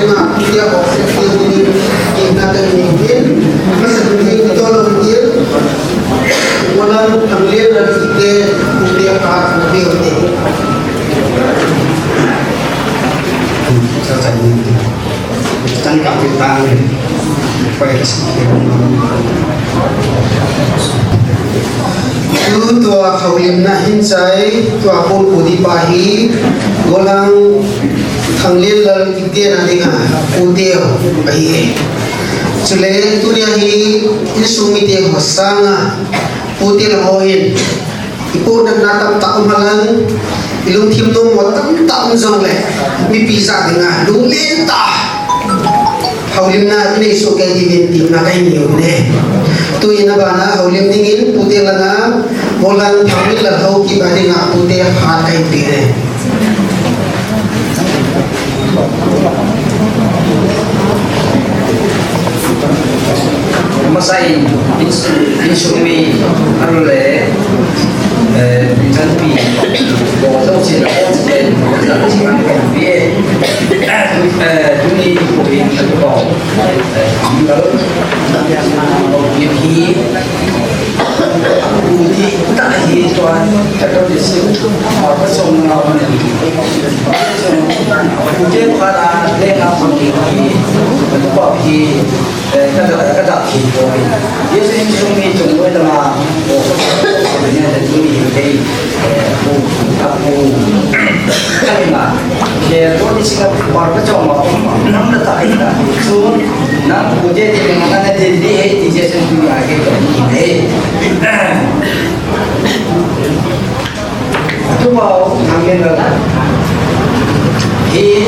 nga dia ko ni natin ni din kasi ni tolo dia walang tamlir na ite dia ka na biote sa tani tan ka pitang phải tua Houlimna hin sai tua pun pudi pahi golang thanglil lal ikte na dinga Aputeu pahi chule turia hi isumite hosanga putil hoin ipo natam taum halang ilung thim no motam taum jong le mi pizza dinga lunglen ta Houlimna ini isu kaya divinti na kay niyo ne tu ina bana Houlim dingin putil nga bolang thamil lalhaw ki bari nga Aputeu hat kay tire Masain insumi arule nanti bodoh sih dan jangan kembali dunia ini terbawa ini budi tak hidupan kalau disebut apa semua orang ini budi pada dengan begini terbawa cái đặc thì rồi, nếu như chúng mình trồng nuôi là bộ phận nhà dân chúng mình thì cái mà thì tôi đi xin vào cái chỗ mà nắm được tại là xuống nắm của gia đình mình ăn thì đi hết thì gia đình chúng mình cái này chúng vào hàng nghìn rồi thì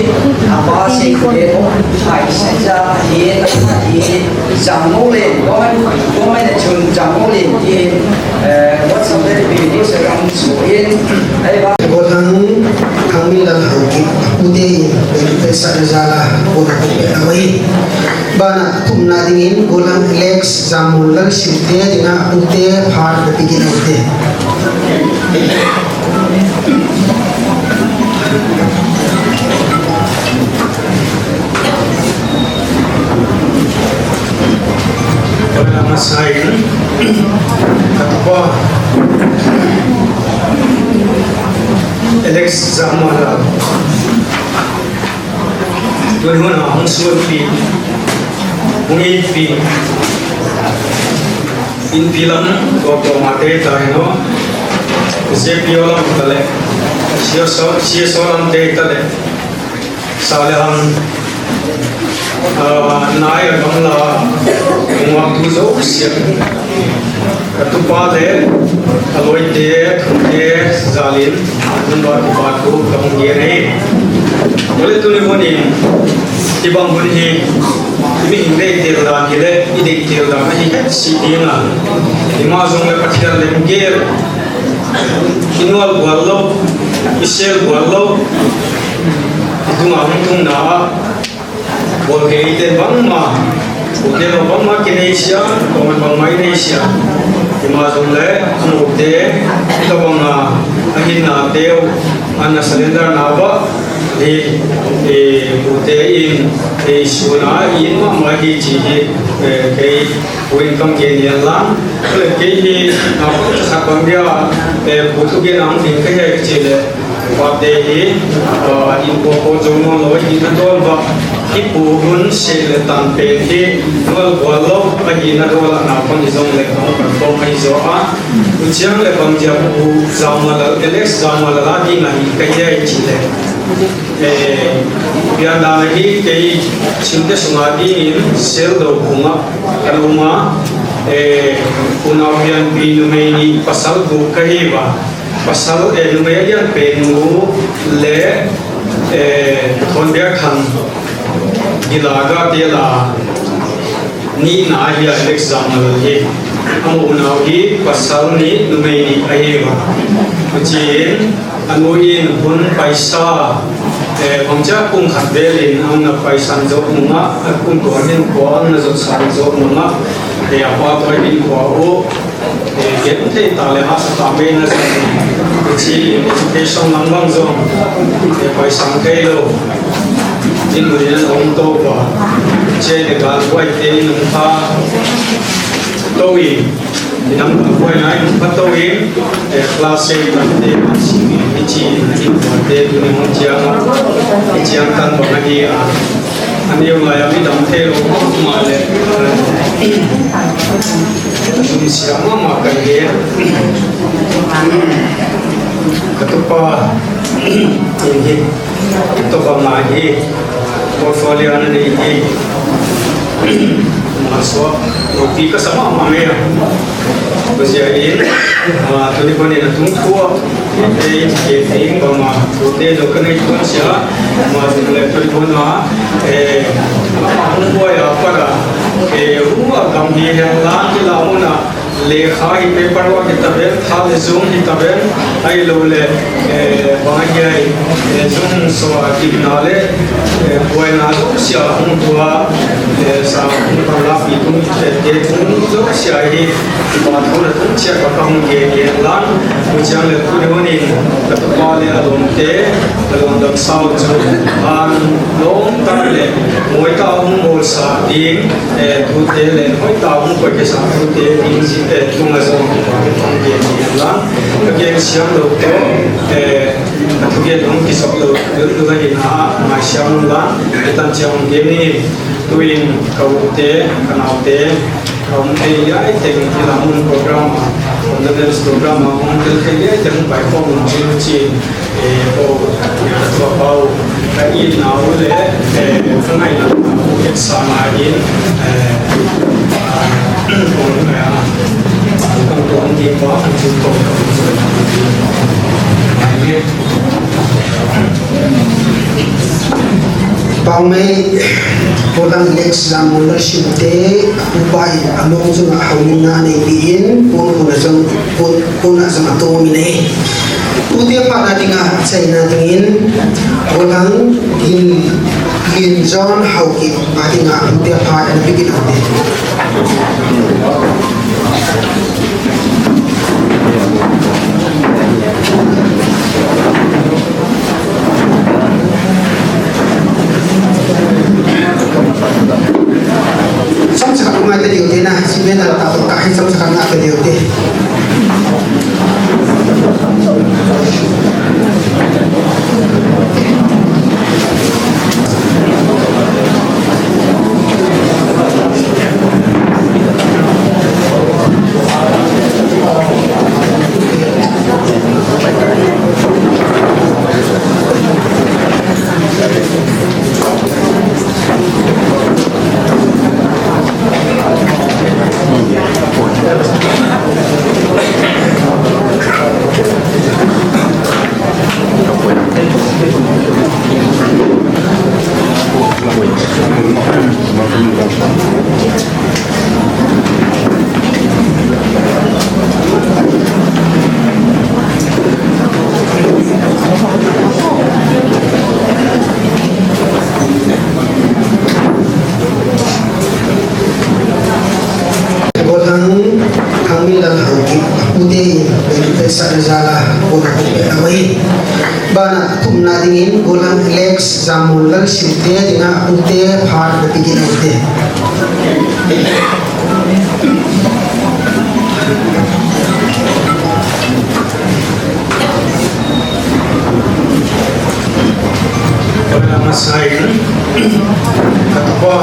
apa sih itu hai saja ini jamu le kau mana cun jamu le ini what sampai video sekarang suin ayah golang thamil lalhaw ki Aputeu pesa jala orang awai bana tumna dingin golang Alex jamul lal silte dinga Aputeu har begin hote masain apa Alex zamala tuan hong suan pi mungin pi in film ko mate ta no se piola tale sio solam te tale salam nai kamla waktu zo siap ketupat aloi te zalin number batu kemudian ini boleh tu ni pun ini tibang pun ini ini indek tiada kile indek tiada ini si tina lima zong le pakai lemger kinwal bualo isel bualo itu ngahung na boleh itu bang ma, boleh bang ma Indonesia, bang ma Indonesia. Di mana le, mukte, itu bang ma, ahin na teo, anak selendar nawa, di mukte in, suna in ma magi cihi, kei buin kang kenian lang, kei nawa sakang dia, butuh kenang tingkai kecil. Pada ini, info kojono loh ini betul bah, ibu pun seletan peti, walau bagi naruh nampang izong lekang berkom izoa, ujian lekang jabu zaman Alex zaman lagi nahi kaya icile, biar lagi kei cinta sungadi sel do bunga, kaluma, punawian binumeni pasal bukai bah. Pasal lumayan pengu le konbia kan gilaga tela ni na ya exam lagi amu unawi pasal ni lumayan ayeva ujian anuin pun paisa pangja pun khatbelin ang paisa jok munga pun tuanin ko ang jok san jok munga apa tu ini ko get te tale ha sa me na sa chi education nang bang zo paisa ke lo in người dân ông tô và trên để cả quay tên ông ta tôi thì năm quay này ông ta tôi để class cái tên chỉ những vấn đề của những chiang tan bằng cái gì anh yêu lại anh đam theo mà lệ chúng siapa makan dia ketupat ini ketupat lagi portfolio ini masuk roti ke sama mamanya berjadi tuh pun ini tunggu ini bama roti dokter itu siapa masuk lepas pun buat apa dah rumah kami yang lain Lhamun lekha hi paper wa kitaben thal zoom kitaben ai lo le bangai zoom so akinale buena lo sia hum tua sa la pi tu te tu lo sia hi ba thon tu sia ka kam ge lan mu chang le tu ne ni ka to pa le adom te Longdamsa Chung an long ta le moi ta hum bol sa din tu te le moi ta hum ko ke sa tu te din si Chung là do phong kiến là các cái siam đầu to các cái đông cái sọc đầu được là hiện hạ mà siam là cái tan siam game này tôi cầu tế canal tế ông thấy cái tình cái Lhamun program Longdamsa program ông thấy cái tình bài phong chương trình cô thua bao cái in nào để phương này là cái sao mà in còn này không có gì có không chịu không bao mấy cô đang lex làm một lần siêu tế bài along cho là Houlimna này biển cô là trong atom này cô tiếp phát là tiếng à chạy là tiếng cô đang in John hậu kịp mà tiếng à cô tiếp phát là biết cái nào đấy xong sẽ không ai điều thế này xin biết là tạo tất cả hay xong sẽ không ai điều thế bana tumna dingin golang lex zamul lang silte dinga ute phar de bigin ute nama saya apa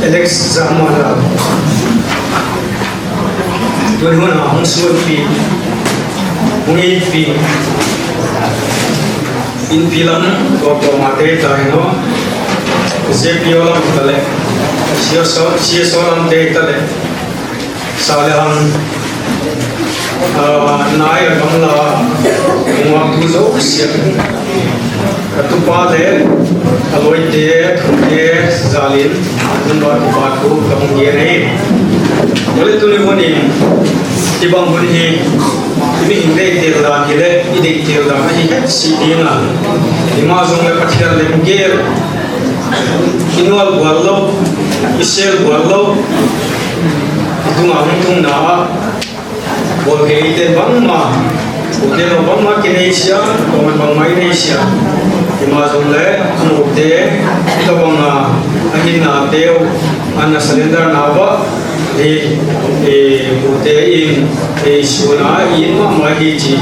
Alex Zamala Lhahdohna hong suan pi hong pi in film ko mate ta no se piola tale sia so lam te tale salahan nai kamla ngwa tu zo sia katupa le aloi te thunge zalin dunwa pa ko kam ge nei ole tu ni honi tibang hun hi ini hinde te da ki le ide te da ma hi si dina ima zong le pathir le ge inwal wallo isel wallo tunga hung na bol ke ite bang ma Aputeu bang ma Indonesia kawan bang ma Indonesia ima zong le Aputeu ito bang ahin na teo ana salendar na ba Aputeu in suna in ma hi chi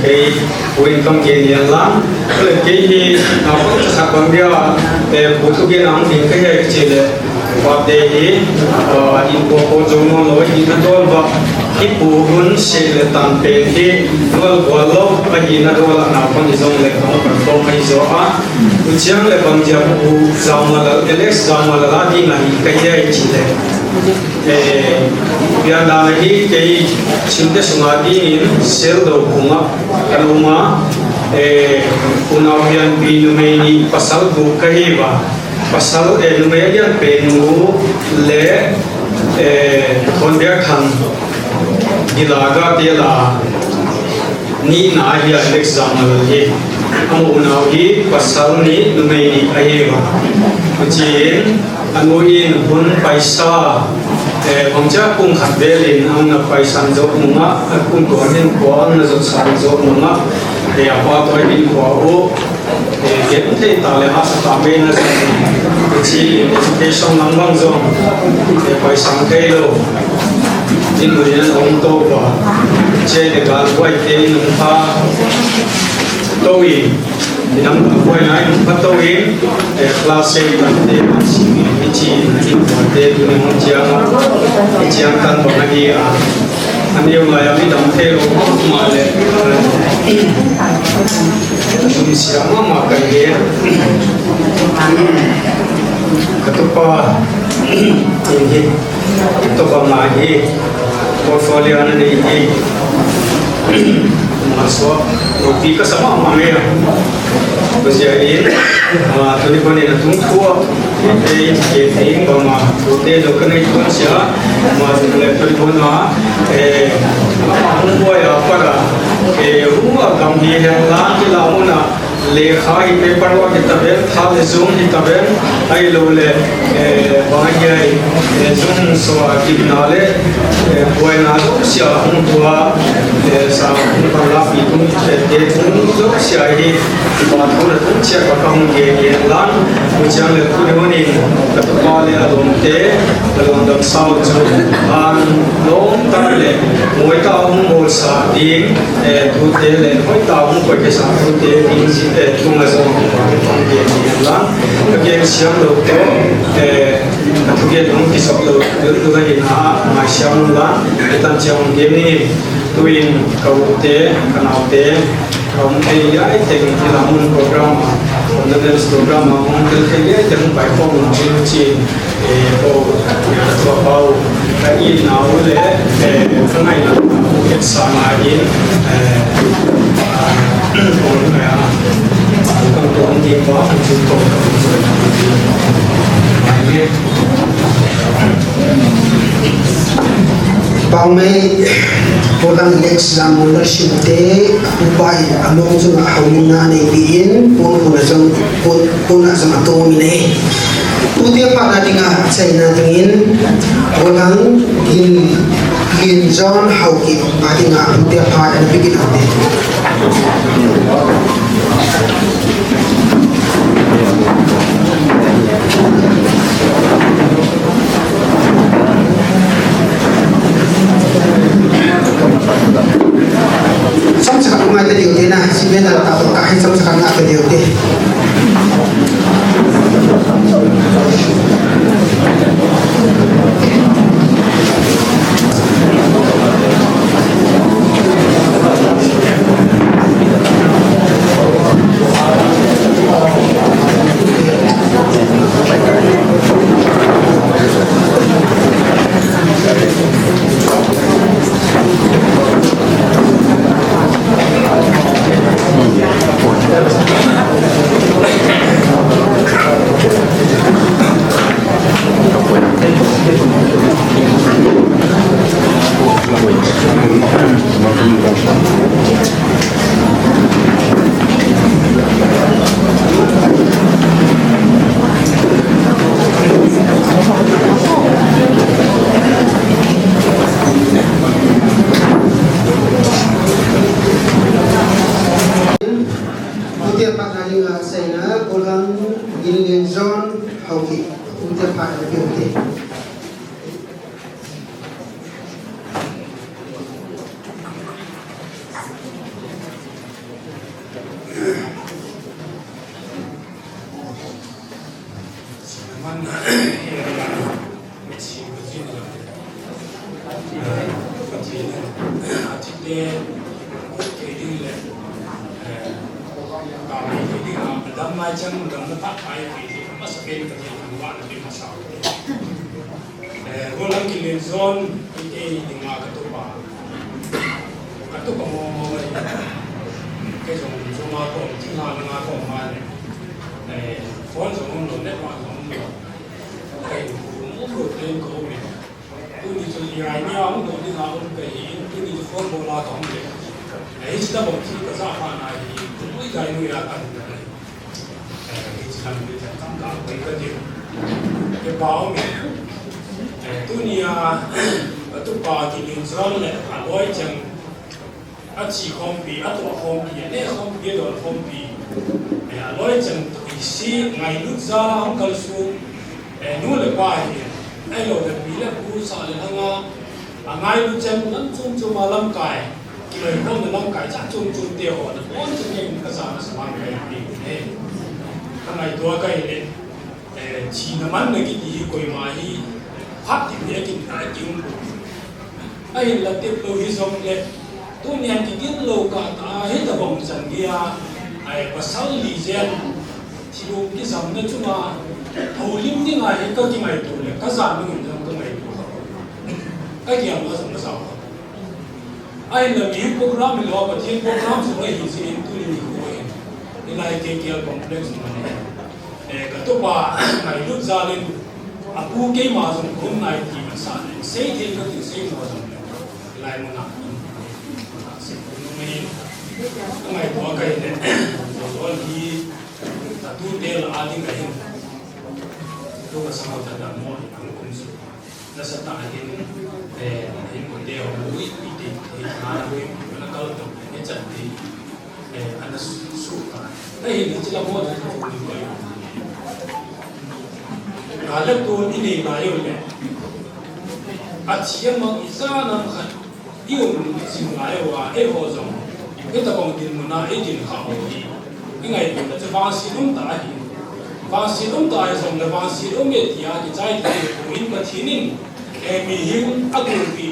cái quên công kiện điện lắm cái nó cũng sắp bằng điều phụ thuộc cái nóng thì cái hệ chỉ là và để in bộ dùng nó nói in nó và cái bộ vốn sẽ là tạm bền thì nó qua lâu và in nó là nào còn dùng lại không cần công hay gì á cũng chẳng là bằng giờ bộ dùng mà là Alex dùng mà là đi là cái hệ chỉ là biar lagi cái cinta sungadi sel do bunga kaluma punawian binumeni pasal bukahiba pasal numerian penu le convertan ilaga tela ni na hiya example hi amunawi pasal ni numeri ahiba kucin anuin hun paisa ông cha cùng hạt bê lên ông là phải sản xuất mông á cùng có những quả là sản xuất mông á thì à qua tôi đi qua ô thì hiện thế ta lại hát ta bên là chỉ cái sông nắng băng rồi thì phải sáng cây đâu những người dân ông tô và trên để cả quay tên nông pha tôi thì năm quay này bắt tôi class C là để mà chỉ cái chi cái quan đề của mình cái chiang tan bằng cái gì anh yêu là cái đồng thế rồi mà để chúng siang mà cái gì cái tổ pa ini tổ pa lagi portfolio này ini masuk roti ke sama mamanya berjadiin tadi pun ini tunggu ini bama roti dokter itu siapa masuk tadi pun rumah ya apa rumah kami yang lagi Lhamun lekha hi paper wa kitaben thal zoom kitaben ai lo le bangai zoom so kibnale buena lo sia un tua sa un parla fi tum de tum lo sia hi ba thol tum sia ka kam ge ye lan u chang le ku de ni ka to pa le adom te Longdamsa chu an long tar le moi ta un bol sa din tu te le moi ta un ko ke sa tu te din si chung là dùng trong việc gì lắm cái xem được đó thực hiện đúng cái số lượng được cái gì hả mà xem lắm cái tăng trưởng cái này tôi cầu tế canal tế không ai ấy thì cái Lhamun program còn cái program mà không được cái gì thì không phải không làm được gì cô và bao cái gì nào để cái này là cái sao mà gì còn cái công tuần thì có chúng tôi bao mấy cô đang next Lhamun là siêu tế upai among chung Houlimna này biin pun pun asam ato mine Aputeu pa na tinga say na tingin walang gin John hauki pa tinga Aputeu pa na bigin ate Sam sa kumay ta diyote na si Ben na tapos kahit sam sa kanya ta diyote te ke ding le ka mai ke ding a dam mai chang dam na ta ai ke ma sa ke ke thang wa na ke ma sa golang ki le zone ke ding ma ka to pa mo cái dùng ma cổ chính là ma cổ mà này phone dùng nó net mà dùng cái cũng vượt lên cổ này tôi đi chơi dài nhau ông nói đi nào ông cái tôi đi phone bộ la tổng này ấy chỉ là một khi cái giá hàng này cũng ít cái người là cần cái chỉ là người ta tham khảo cái điều cái báo này tôi nia tôi bảo thì liên doanh này à nói chẳng chỉ không bị à tôi không bị này không bị rồi không bị nói chẳng thì si ngày lúc ra không cần xuống nu là qua thì ai lo được bị là cú sa là hanga ngày lúc chẳng nắm chung mà lâm cài người không là lâm cài chắc chung tiêu họ là bốn chung những cái sao nó sao cái này ngày tua cái này chỉ nằm ăn cái gì coi mà hi phát triển cái cái chuyện ai là tiếp tục hi xong lên tôi nhận cái kiến lâu cả ta hết là vòng trần kia ai và sáu lý gen thì luôn cái dòng nó chung là Houlimna như ngày cái ngày tuổi là các giảm những người trong ngày tuổi cái gì mà nó sao ai là những program mình lo và thiên program chúng tôi hình dung tôi đi coi cái này cái complex mà này cái tôi bảo ngày lúc ra lên Apu cái mà dùng cũng này thì mình sao này xây thêm cái gì xây mà dùng lại một năm ngày qua cái này rồi thì ta tu để là ai cái hình lúc mà sao ta làm mọi người cũng sự nó sẽ tạo hình hình một điều mũi bị thì mà là cái nó cao độ cái trận thì anh nó sụp cả đây hình chỉ là một cái phục vụ người à lớp tu đi đi mà yêu này à chỉ mà ít ra nó khẩn yêu mình chỉ là yêu à yêu hồ giống cái tập công tiền mình là ít tiền khảo thì cái ngày mình là cho vang xí đúng tại vang xí đúng tại giống là vang xí đúng nghệ thì cái trái thì của mình mà thiên nhiên mình hiểu ác lực bị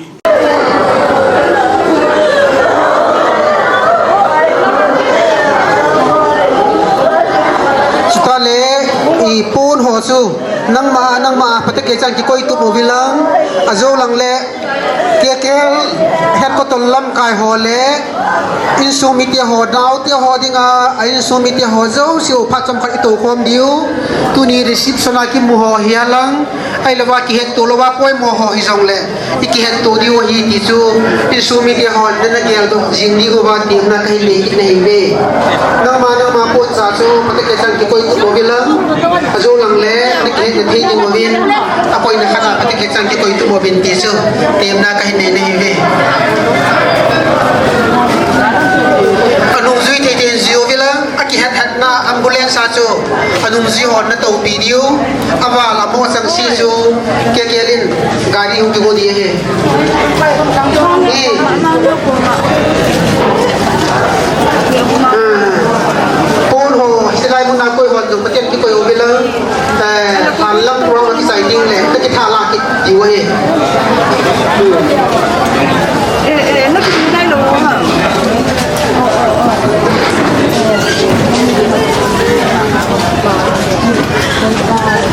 Sutale ipun hosu nang ma patek chang ki koi tu mobilang azo lang le kekel het ko tol lam kai ho le insumiti ho dau ti ho dinga insumiti ho zo siu phat cham khat itu khom diu tu ni receipt sona ki mu ho hialang ai lawa ki het to lawa koi mo ho hi jong le ki het to diu hi ti chu insumiti ho de na gel do jing ni go ba ti na kai le ki nei be nang ma po cha chu patek chang ki koi tu mobilang azo lang le ni ke de thi ni mobin apoi na khana patek chang ki koi tu mobin ti chu tem na kai nei nei be anung zui te ten zio vela aki hat na ambulance sa chu anung zi hon na to video awa la mo sang si chu kelin gari hu go die he pon ho silai mun na koi hon jong paten ki koi vela ta than lam ro ki sai ding le ta ki thala ki diu he nó cũng đây luôn hả?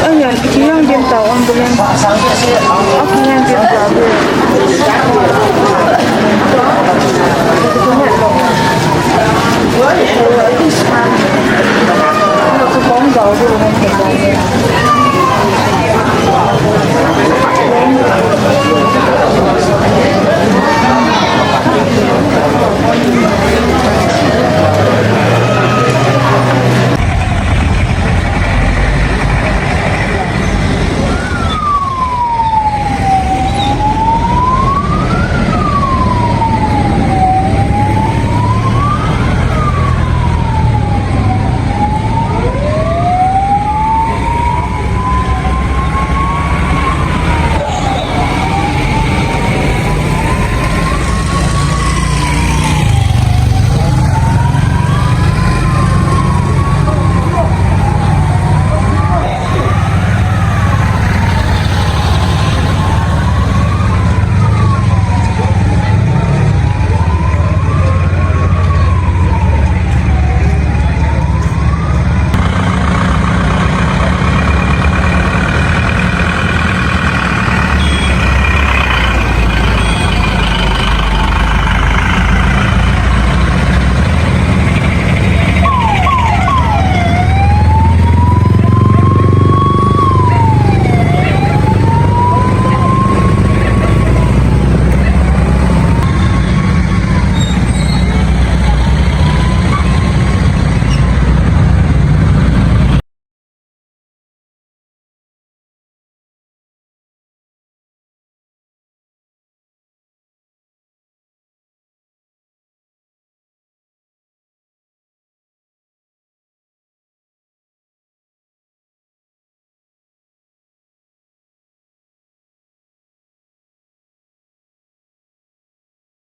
Ơ giờ chỉ đang trên tàu ông tụi em. Ốc đang trên tàu rồi. Nó có bóng dầu rồi không thể